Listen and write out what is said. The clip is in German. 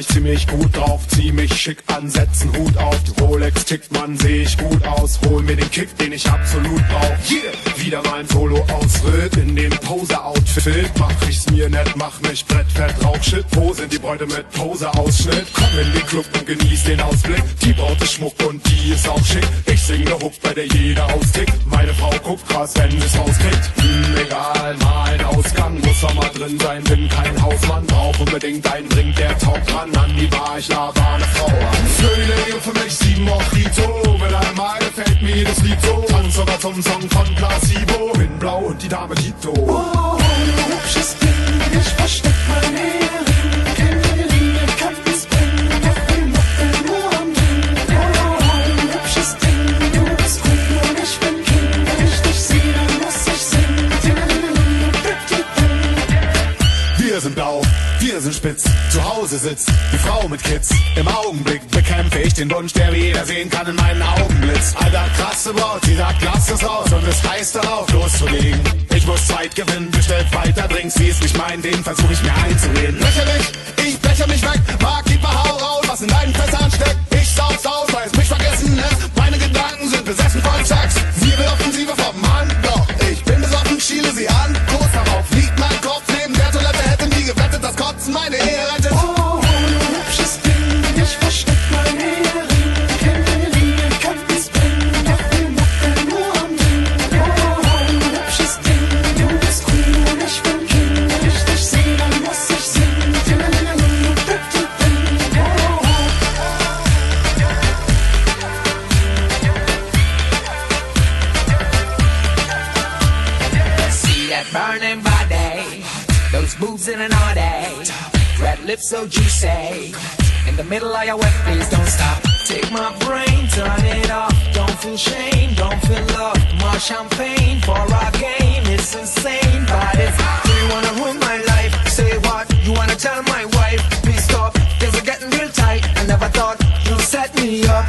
ich ziemlich gut drauf. Zieh mich schick an, setz einen Hut auf. Die Rolex tickt, Mann, seh ich gut aus. Hol mir den Kick, den ich absolut brauch. Yeah! Wieder mein Solo-Ausritt in dem Poser-Outfit. Mach ich's mir nett, mach mich brettfett, Rauchshit. Wo sind die Bräute mit Poser-Ausschnitt? Komm in den Club und genieß den Ausblick. Die Braut ist Schmuck und die ist auch schick. Ich sing ne Hook, bei der jeder austickt. Meine Frau guckt krass, wenn es rauskriegt. Egal, mal ein Ausgang. Muss doch mal drin sein, bin kein Hausmann. Brauch unbedingt einen Drink, der taugt dran. An die Bar, ich laber eine Frau an. Schöne für mich 7 Mojito. Wenn einmal gefällt mir das Lied so. Tanz sogar zum Song von Placebo. Bin blau und die Dame Tito. Oh, du hübsches Ding, ich versteck mein Ehering. Kenn deine Linie, kann es bringen. Doch bin noch nur am Ding. Oh, du hübsches Ding, du bist Queen und ich bin King. Wenn ich dich sehe, dann muss ich singen. Wir sind blau, wir sind spitz, zu Hause sitzt die Frau mit Kids. Im Augenblick bekämpfe ich den Wunsch, der wie jeder sehen kann in meinen Augenblitz. Alter, krasse Braut, sie sagt, lass es raus und es heißt darauf loszulegen. Ich muss Zeit gewinnen, bestellt weiter Drinks, sie ist nicht mein Ding, versuch ich mir einzureden. Lächerlich, ich becher mich weg, Barkeeper, hau raus, was in deinen Fässern steckt. Ich saug's aus, weil es mich vergessen lässt. Meine Gedanken sind besessen von Sex. Sie will Offensive vom Hand, doch ich bin besoffen, schiele sie an. Kurz darauf liegt mein Kopf neben der Toilette, hätte nie gewettet, dass Kotzen meine Ehe rettet. Oh, du hübsches Ding, ich versteck mein Ehering. Kenn deine Linie, kann es bringen. Doch bin noch nur am Ding. Oh, du hübsches Ding, du bist Queen und ich bin King. Wenn ich dich sehe, dann muss ich singen. See that burning body, those boobs in an order, red lips so juicy, in the middle of your wet, please don't stop. Take my brain, turn it off, don't feel shame, don't feel love. More champagne for our game, it's insane, but it's do you wanna ruin my life? Say what, you wanna tell my wife? Please stop, things are getting real tight, I never thought you'd set me up.